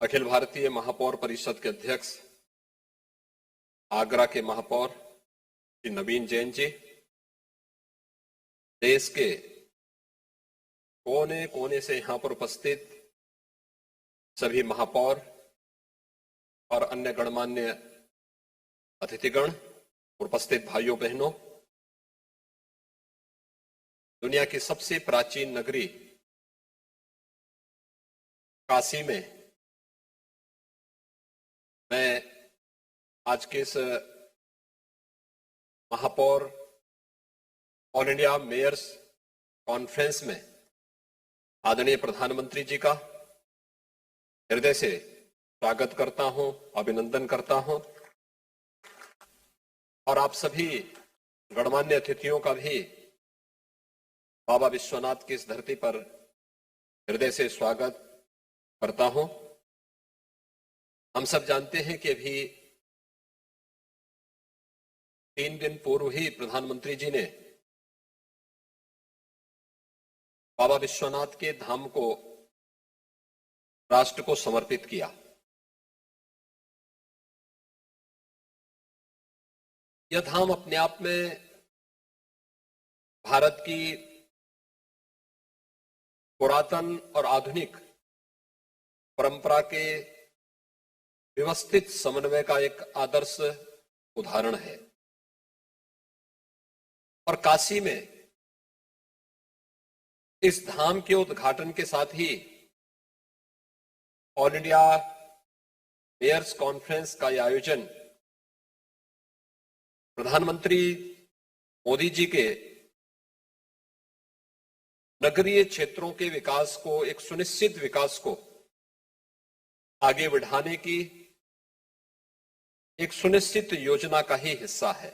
अखिल भारतीय महापौर परिषद के अध्यक्ष, आगरा के महापौर श्री नवीन जैन जी, देश के कोने कोने से यहां पर उपस्थित सभी महापौर और अन्य गणमान्य अतिथिगण, उपस्थित भाइयों बहनों, दुनिया की सबसे प्राचीन नगरी काशी में मैं आज के इस महापौर ऑल इंडिया मेयर्स कॉन्फ्रेंस में आदरणीय प्रधानमंत्री जी का हृदय से स्वागत करता हूं, अभिनंदन करता हूं और आप सभी गणमान्य अतिथियों का भी बाबा विश्वनाथ की इस धरती पर हृदय से स्वागत करता हूं। हम सब जानते हैं कि अभी 3 दिन पूर्व ही प्रधानमंत्री जी ने बाबा विश्वनाथ के धाम को राष्ट्र को समर्पित किया। यह धाम अपने आप में भारत की पुरातन और आधुनिक परंपरा के व्यवस्थित समन्वय का एक आदर्श उदाहरण है और काशी में इस धाम के उद्घाटन के साथ ही ऑल इंडिया मेयर्स कॉन्फ्रेंस का यह आयोजन प्रधानमंत्री मोदी जी के नगरीय क्षेत्रों के विकास को, एक सुनिश्चित विकास को आगे बढ़ाने की एक सुनिश्चित योजना का ही हिस्सा है।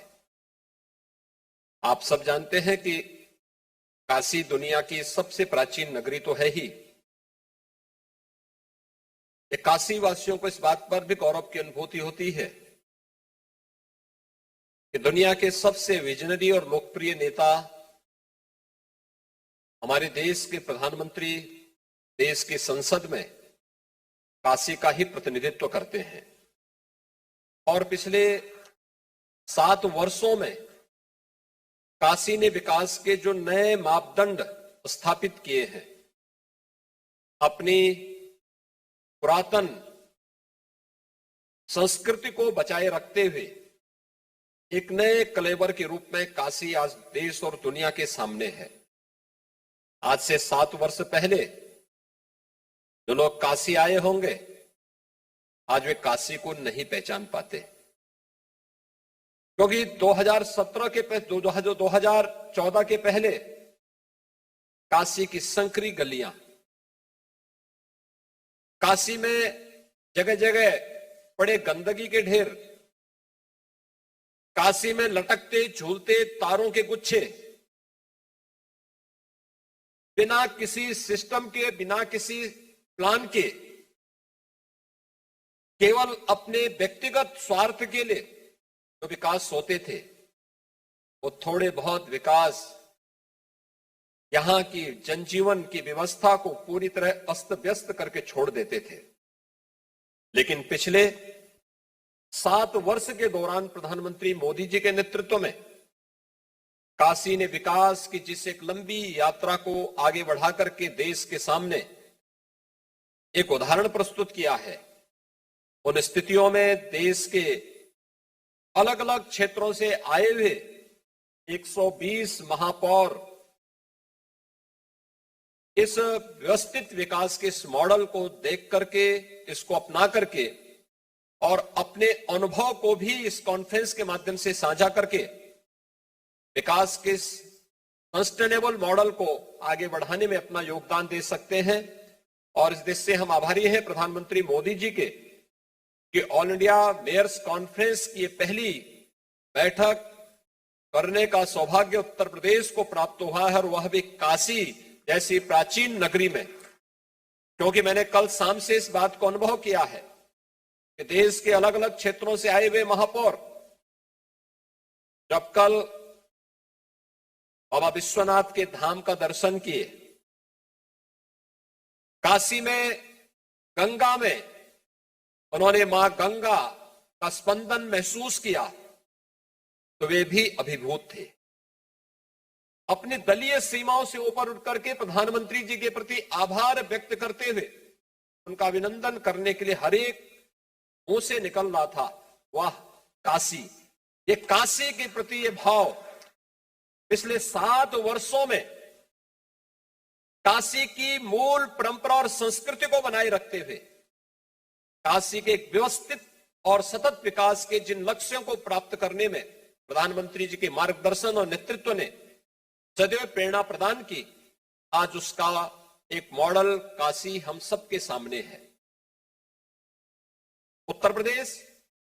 आप सब जानते हैं कि काशी दुनिया की सबसे प्राचीन नगरी तो है ही। काशी वासियों को इस बात पर भी गौरव की अनुभूति होती है कि दुनिया के सबसे विजनरी और लोकप्रिय नेता हमारे देश के प्रधानमंत्री देश की संसद में काशी का ही प्रतिनिधित्व करते हैं और पिछले 7 वर्षों में काशी ने विकास के जो नए मापदंड स्थापित किए हैं, अपनी पुरातन संस्कृति को बचाए रखते हुए एक नए कलेवर के रूप में काशी आज देश और दुनिया के सामने है। आज से 7 वर्ष पहले जो लोग काशी आए होंगे, आज वे काशी को नहीं पहचान पाते, क्योंकि 2014 के पहले काशी की संकरी गलियां, काशी में जगह जगह पड़े गंदगी के ढेर, काशी में लटकते झूलते तारों के गुच्छे, बिना किसी सिस्टम के, बिना किसी प्लान के, केवल अपने व्यक्तिगत स्वार्थ के लिए जो विकास होते थे, वो थोड़े बहुत विकास यहां की जनजीवन की व्यवस्था को पूरी तरह अस्त व्यस्त करके छोड़ देते थे। लेकिन पिछले 7 वर्ष के दौरान प्रधानमंत्री मोदी जी के नेतृत्व में काशी ने विकास की जिस एक लंबी यात्रा को आगे बढ़ा करके देश के सामने एक उदाहरण प्रस्तुत किया है, उन स्थितियों में देश के अलग अलग क्षेत्रों से आए हुए 120 महापौर इस व्यवस्थित विकास के इस मॉडल को देख करके, इसको अपना करके और अपने अनुभव को भी इस कॉन्फ्रेंस के माध्यम से साझा करके विकास के सस्टेनेबल मॉडल को आगे बढ़ाने में अपना योगदान दे सकते हैं। और इस देश से हम आभारी हैं प्रधानमंत्री मोदी जी के कि ऑल इंडिया मेयर्स कॉन्फ्रेंस की पहली बैठक करने का सौभाग्य उत्तर प्रदेश को प्राप्त हुआ है और वह भी काशी जैसी प्राचीन नगरी में, क्योंकि मैंने कल शाम से इस बात को अनुभव किया है कि देश के अलग अलग क्षेत्रों से आए हुए महापौर जब कल बाबा विश्वनाथ के धाम का दर्शन किए, काशी में गंगा में उन्होंने मां गंगा का स्पंदन महसूस किया तो वे भी अभिभूत थे। अपनी दलीय सीमाओं से ऊपर उठ करके प्रधानमंत्री जी के प्रति आभार व्यक्त करते हुए उनका अभिनंदन करने के लिए हर एक मुंह से निकल रहा था, वाह काशी। ये काशी के प्रति ये भाव पिछले 7 वर्षों में काशी की मूल परंपरा और संस्कृति को बनाए रखते हुए काशी के एक व्यवस्थित और सतत विकास के जिन लक्ष्यों को प्राप्त करने में प्रधानमंत्री जी के मार्गदर्शन और नेतृत्व ने सदैव प्रेरणा प्रदान की, आज उसका एक मॉडल काशी हम सबके सामने है। उत्तर प्रदेश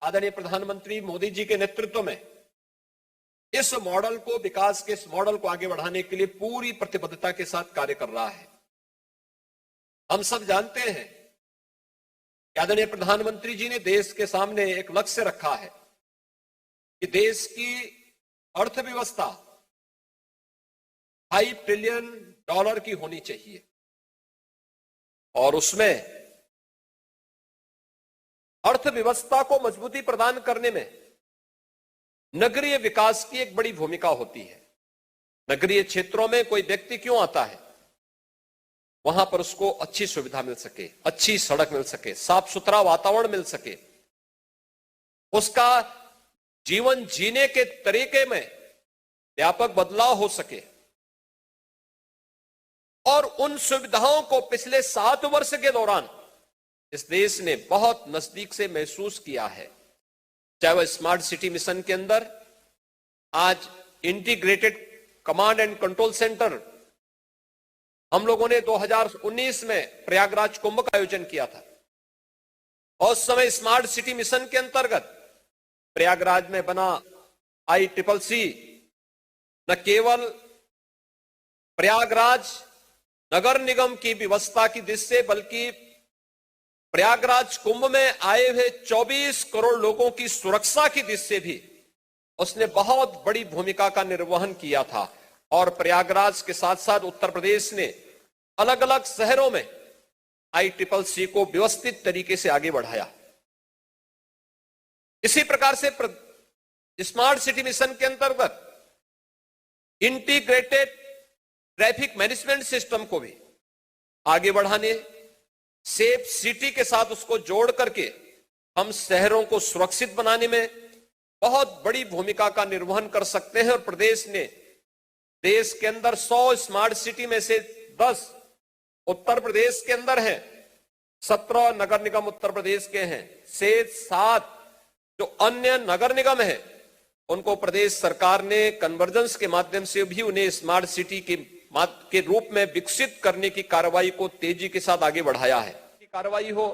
आदरणीय प्रधानमंत्री मोदी जी के नेतृत्व में इस मॉडल को, विकास के इस मॉडल को आगे बढ़ाने के लिए पूरी प्रतिबद्धता के साथ कार्य कर रहा है। हम सब जानते हैं कि आदरणीय प्रधानमंत्री जी ने देश के सामने एक लक्ष्य रखा है कि देश की अर्थव्यवस्था $5 ट्रिलियन की होनी चाहिए और उसमें अर्थव्यवस्था को मजबूती प्रदान करने में नगरीय विकास की एक बड़ी भूमिका होती है। नगरीय क्षेत्रों में कोई व्यक्ति क्यों आता है, वहां पर उसको अच्छी सुविधा मिल सके, अच्छी सड़क मिल सके, साफ सुथरा वातावरण मिल सके, उसका जीवन जीने के तरीके में व्यापक बदलाव हो सके। और उन सुविधाओं को पिछले 7 वर्ष के दौरान इस देश ने बहुत नजदीक से महसूस किया है। चाहे वह स्मार्ट सिटी मिशन के अंदर आज integrated command and control centre हम लोगों ने 2019 में प्रयागराज कुंभ का आयोजन किया था और उस समय स्मार्ट सिटी मिशन के अंतर्गत प्रयागराज में बना ICCC न केवल प्रयागराज नगर निगम की व्यवस्था की दृष्टि से बल्कि प्रयागराज कुंभ में आए हुए 24 करोड़ लोगों की सुरक्षा की दृष्टि से भी उसने बहुत बड़ी भूमिका का निर्वहन किया था। और प्रयागराज के साथ साथ उत्तर प्रदेश ने अलग अलग शहरों में ICCC को व्यवस्थित तरीके से आगे बढ़ाया। इसी प्रकार से स्मार्ट सिटी मिशन के अंतर्गत इंटीग्रेटेड ट्रैफिक मैनेजमेंट सिस्टम को भी आगे बढ़ाने, सेफ सिटी के साथ उसको जोड़ करके हम शहरों को सुरक्षित बनाने में बहुत बड़ी भूमिका का निर्वहन कर सकते हैं। और प्रदेश ने देश के अंदर 100 स्मार्ट सिटी में से 10 उत्तर प्रदेश के अंदर हैं, 17 नगर निगम उत्तर प्रदेश के हैं, शेष 7 जो अन्य नगर निगम हैं उनको प्रदेश सरकार ने कन्वर्जेंस के माध्यम से भी उन्हें स्मार्ट सिटी के रूप में विकसित करने की कार्रवाई को तेजी के साथ आगे बढ़ाया है। कार्रवाई हो,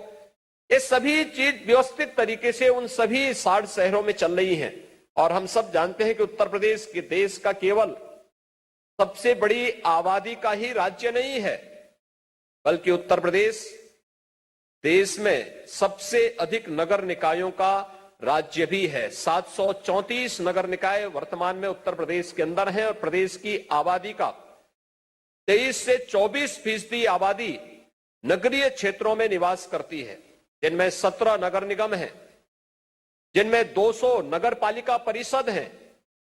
ये सभी चीज व्यवस्थित तरीके से उन सभी 60 शहरों में चल रही हैं। और हम सब जानते हैं कि उत्तर प्रदेश के देश का केवल सबसे बड़ी आबादी का ही राज्य नहीं है, बल्कि उत्तर प्रदेश देश में सबसे अधिक नगर निकायों का राज्य भी है। 734 नगर निकाय वर्तमान में उत्तर प्रदेश के अंदर हैं और प्रदेश की आबादी का 23 से 24% आबादी नगरीय क्षेत्रों में निवास करती है, जिनमें 17 नगर निगम हैं, जिनमें 200 नगर पालिका परिषद हैं,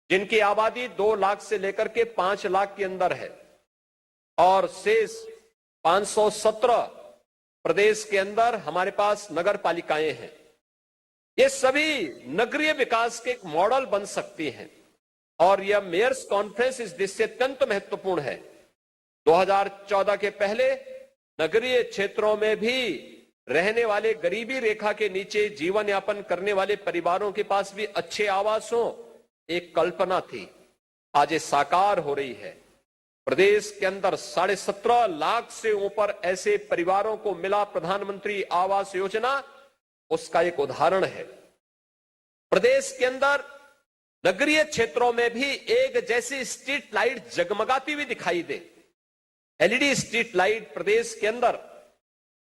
जिनकी आबादी 2 लाख से लेकर के 5 लाख के अंदर है और शेष 517 प्रदेश के अंदर हमारे पास नगर पालिकाएं हैं। ये सभी नगरीय विकास के एक मॉडल बन सकती हैं और यह मेयर्स कॉन्फ्रेंस इस दृष्टि से अत्यंत महत्वपूर्ण है। 2014 के पहले नगरीय क्षेत्रों में भी रहने वाले गरीबी रेखा के नीचे जीवन यापन करने वाले परिवारों के पास भी अच्छे आवास हो, एक कल्पना थी, आज ये साकार हो रही है। प्रदेश के अंदर 17.5 लाख से ऊपर ऐसे परिवारों को मिला प्रधानमंत्री आवास योजना, उसका एक उदाहरण है। प्रदेश के अंदर नगरीय क्षेत्रों में भी एक जैसी स्ट्रीट लाइट जगमगाती हुई दिखाई दे। LED स्ट्रीट लाइट प्रदेश के अंदर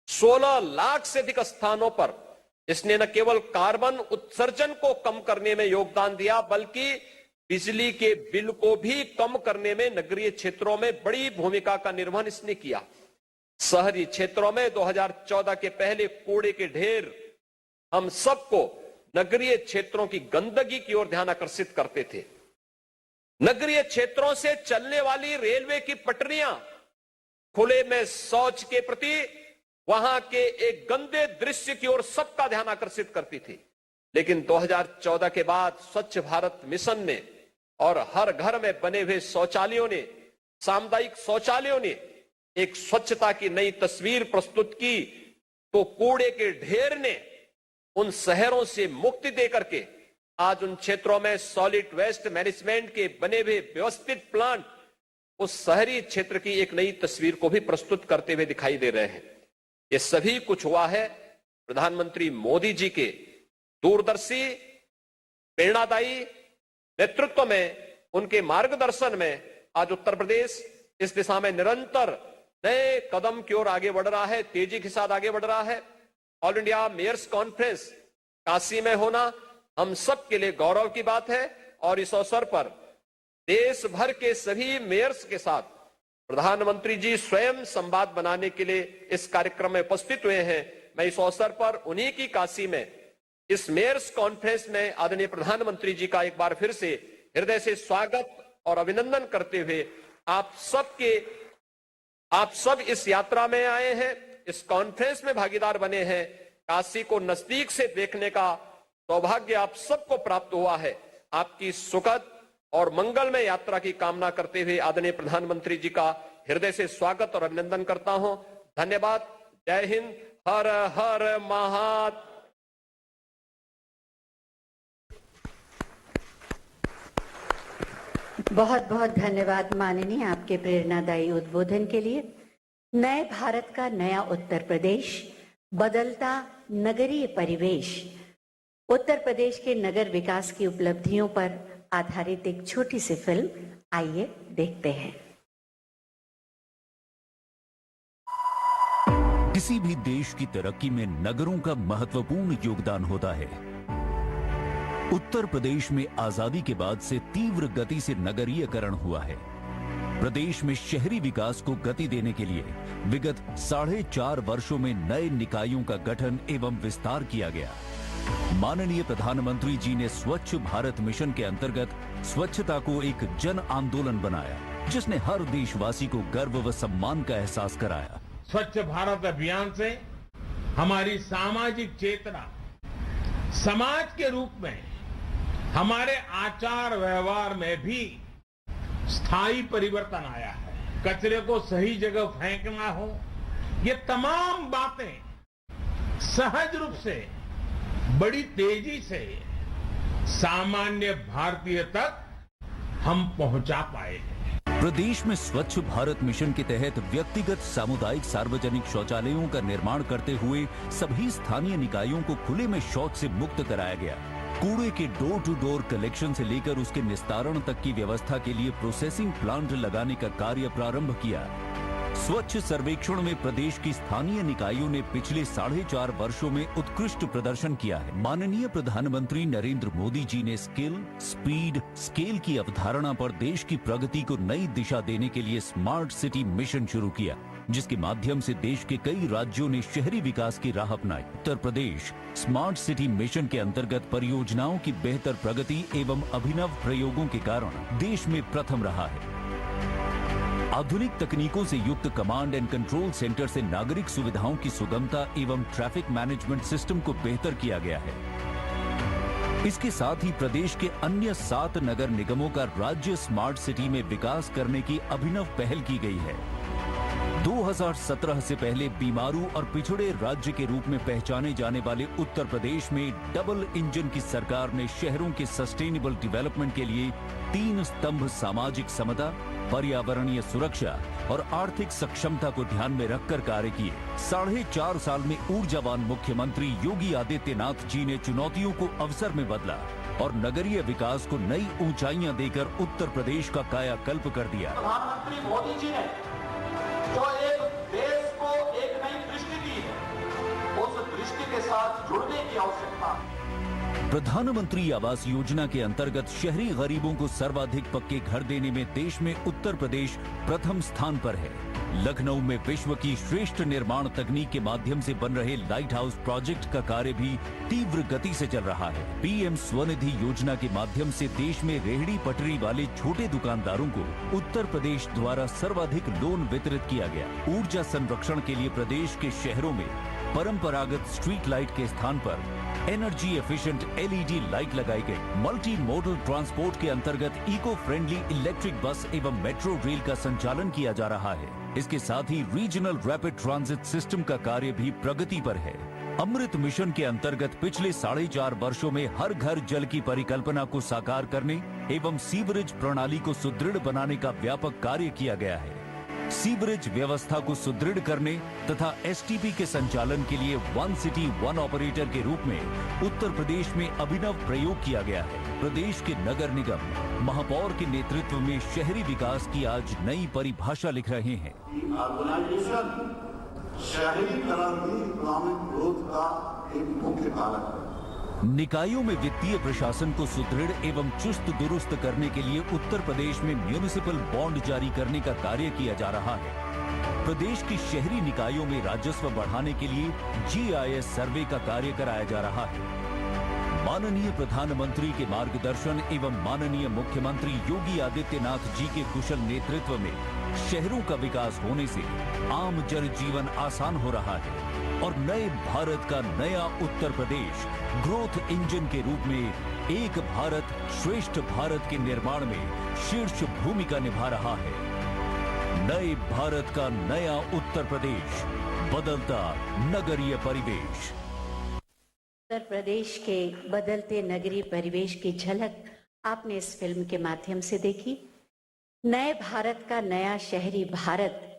16 लाख से अधिक स्थानों पर इसने न केवल कार्बन उत्सर्जन को कम करने में योगदान दिया, बल्कि बिजली के बिल को भी कम करने में नगरीय क्षेत्रों में बड़ी भूमिका का निर्वहन इसने किया। शहरी क्षेत्रों में 2014 के पहले कूड़े के ढेर हम सबको नगरीय क्षेत्रों की गंदगी की ओर ध्यान आकर्षित करते थे। नगरीय क्षेत्रों से चलने वाली रेलवे की पटरियां खुले में शौच के प्रति वहां के एक गंदे दृश्य की ओर सबका ध्यान आकर्षित करती थी। लेकिन 2014 के बाद स्वच्छ भारत मिशन ने और हर घर में बने हुए शौचालयों ने, सामुदायिक शौचालयों ने एक स्वच्छता की नई तस्वीर प्रस्तुत की, तो कूड़े के ढेर ने उन शहरों से मुक्ति देकर के आज उन क्षेत्रों में सॉलिड वेस्ट मैनेजमेंट के बने हुए व्यवस्थित प्लांट उस शहरी क्षेत्र की एक नई तस्वीर को भी प्रस्तुत करते हुए दिखाई दे रहे हैं। ये सभी कुछ हुआ है प्रधानमंत्री मोदी जी के दूरदर्शी, प्रेरणादायी नेतृत्व में, उनके मार्गदर्शन में आज उत्तर प्रदेश इस दिशा में निरंतर नए कदम की ओर आगे बढ़ रहा है, तेजी के साथ आगे बढ़ रहा है। All India mayors conference Kashi में होना हम सब के लिए गौरव की बात है और इस अवसर पर देश भर के सभी मेयर्स के साथ प्रधानमंत्री जी स्वयं संवाद बनाने के लिए इस कार्यक्रम में उपस्थित हुए हैं। मैं इस अवसर पर उन्हीं की काशी में इस मेयर्स कॉन्फ्रेंस में आदरणीय प्रधानमंत्री जी का एक बार फिर से हृदय से स्वागत और अभिनंदन करते हुए आप सब इस यात्रा में आए हैं, इस कॉन्फ्रेंस में भागीदार बने हैं। काशी को नजदीक से देखने का सौभाग्य आप सबको प्राप्त हुआ है। आपकी सुखद और मंगलमय यात्रा की कामना करते हुए आदरणीय प्रधानमंत्री जी का हृदय से स्वागत और अभिनंदन करता हूं। धन्यवाद। जय हिंद। हर हर महादेव। बहुत बहुत धन्यवाद माननीय, आपके प्रेरणादायी उद्बोधन के लिए। नए भारत का नया उत्तर प्रदेश, बदलता नगरीय परिवेश, उत्तर प्रदेश के नगर विकास की उपलब्धियों पर आधारित एक छोटी सी फिल्म, आइए देखते हैं। किसी भी देश की तरक्की में नगरों का महत्वपूर्ण योगदान होता है। उत्तर प्रदेश में आजादी के बाद से तीव्र गति से नगरीयकरण हुआ है। प्रदेश में शहरी विकास को गति देने के लिए विगत 4.5 वर्षों में नए निकायों का गठन एवं विस्तार किया गया। माननीय प्रधानमंत्री जी ने स्वच्छ भारत मिशन के अंतर्गत स्वच्छता को एक जन आंदोलन बनाया, जिसने हर देशवासी को गर्व व सम्मान का एहसास कराया। स्वच्छ भारत अभियान से हमारी सामाजिक चेतना, समाज के रूप में हमारे आचार व्यवहार में भी स्थायी परिवर्तन आया है। कचरे को सही जगह फेंकना हो, ये तमाम बातें सहज रूप से, बड़ी तेजी से सामान्य भारतीय तक हम पहुंचा पाए हैं। प्रदेश में स्वच्छ भारत मिशन के तहत व्यक्तिगत, सामुदायिक, सार्वजनिक शौचालयों का निर्माण करते हुए सभी स्थानीय निकायों को खुले में शौच से मुक्त कराया गया। कूड़े के डोर टू डोर कलेक्शन से लेकर उसके निस्तारण तक की व्यवस्था के लिए प्रोसेसिंग प्लांट लगाने का कार्य प्रारंभ किया। स्वच्छ सर्वेक्षण में प्रदेश की स्थानीय निकायों ने पिछले 4.5 वर्षों में उत्कृष्ट प्रदर्शन किया है। माननीय प्रधानमंत्री नरेंद्र मोदी जी ने स्किल, स्पीड, स्केल की अवधारणा पर देश की प्रगति को नई दिशा देने के लिए स्मार्ट सिटी मिशन शुरू किया, जिसके माध्यम से देश के कई राज्यों ने शहरी विकास की राह अपनाई। Uttar Pradesh smart city mission के अंतर्गत परियोजनाओं की बेहतर प्रगति एवं अभिनव प्रयोगों के कारण देश में प्रथम रहा है। आधुनिक तकनीकों से युक्त कमांड एंड कंट्रोल सेंटर से नागरिक सुविधाओं की सुगमता एवं ट्रैफिक मैनेजमेंट सिस्टम को बेहतर किया गया है। इसके साथ ही प्रदेश के अन्य 7 नगर निगमों का राज्य स्मार्ट सिटी में विकास करने की अभिनव पहल की गई है। 2017 से पहले बीमारू और पिछड़े राज्य के रूप में पहचाने जाने वाले उत्तर प्रदेश में डबल इंजन की सरकार ने शहरों के सस्टेनेबल डेवलपमेंट के लिए 3 स्तंभ सामाजिक समता, पर्यावरणीय सुरक्षा और आर्थिक सक्षमता को ध्यान में रखकर कार्य किए। 4.5 साल में ऊर्जावान मुख्यमंत्री योगी आदित्यनाथ जी ने चुनौतियों को अवसर में बदला और नगरीय विकास को नई ऊंचाइयां देकर उत्तर प्रदेश का कायाकल्प कर दिया। प्रधानमंत्री मोदी जी ने जो एक देश को एक नई दृष्टि दी है, उस दृष्टि के साथ जुड़ने की आवश्यकता है। प्रधानमंत्री आवास योजना के अंतर्गत शहरी गरीबों को सर्वाधिक पक्के घर देने में देश में उत्तर प्रदेश प्रथम स्थान पर है। लखनऊ में विश्व की श्रेष्ठ निर्माण तकनीक के माध्यम से बन रहे लाइट हाउस प्रोजेक्ट का कार्य भी तीव्र गति से चल रहा है। पीएम स्वनिधि योजना के माध्यम से देश में रेहड़ी पटरी वाले छोटे दुकानदारों को उत्तर प्रदेश द्वारा सर्वाधिक लोन वितरित किया गया। ऊर्जा संरक्षण के लिए प्रदेश के शहरों में परंपरागत स्ट्रीट लाइट के स्थान पर एनर्जी एफिशिएंट एलईडी लाइट लगाई गई। मल्टी मोडल ट्रांसपोर्ट के अंतर्गत इको फ्रेंडली इलेक्ट्रिक बस एवं मेट्रो रेल का संचालन किया जा रहा है। इसके साथ ही रीजनल रैपिड ट्रांजिट सिस्टम का कार्य भी प्रगति पर है। अमृत मिशन के अंतर्गत पिछले 4.5 वर्षों में हर घर जल की परिकल्पना को साकार करने एवं सीवरेज प्रणाली को सुदृढ़ बनाने का व्यापक कार्य किया गया है। सीवरेज व्यवस्था को सुदृढ़ करने तथा एसटीपी के संचालन के लिए वन सिटी वन ऑपरेटर के रूप में उत्तर प्रदेश में अभिनव प्रयोग किया गया है। प्रदेश के नगर निगम महापौर के नेतृत्व में शहरी विकास की आज नई परिभाषा लिख रहे हैं। अर्बनाइजेशन शहरीकरण भी इकोनॉमिक ग्रोथ का एक मुख्य कारक है। निकायों में वित्तीय प्रशासन को सुदृढ़ एवं चुस्त दुरुस्त करने के लिए उत्तर प्रदेश में म्यूनिसिपल बॉन्ड जारी करने का कार्य किया जा रहा है। प्रदेश की शहरी निकायों में राजस्व बढ़ाने के लिए जीआईएस सर्वे का कार्य कराया जा रहा है। माननीय प्रधानमंत्री के मार्गदर्शन एवं माननीय मुख्यमंत्री योगी आदित्यनाथ जी के कुशल नेतृत्व में शहरों का विकास होने से आम जन जीवन आसान हो रहा है और नए भारत का नया उत्तर प्रदेश ग्रोथ इंजन के रूप में एक भारत श्रेष्ठ भारत के निर्माण में शीर्ष भूमिका निभा रहा है। नए भारत का नया उत्तर प्रदेश, बदलता नगरीय परिवेश। उत्तर प्रदेश के बदलते नगरीय परिवेश की झलक आपने इस फिल्म के माध्यम से देखी। नए भारत का नया शहरी भारत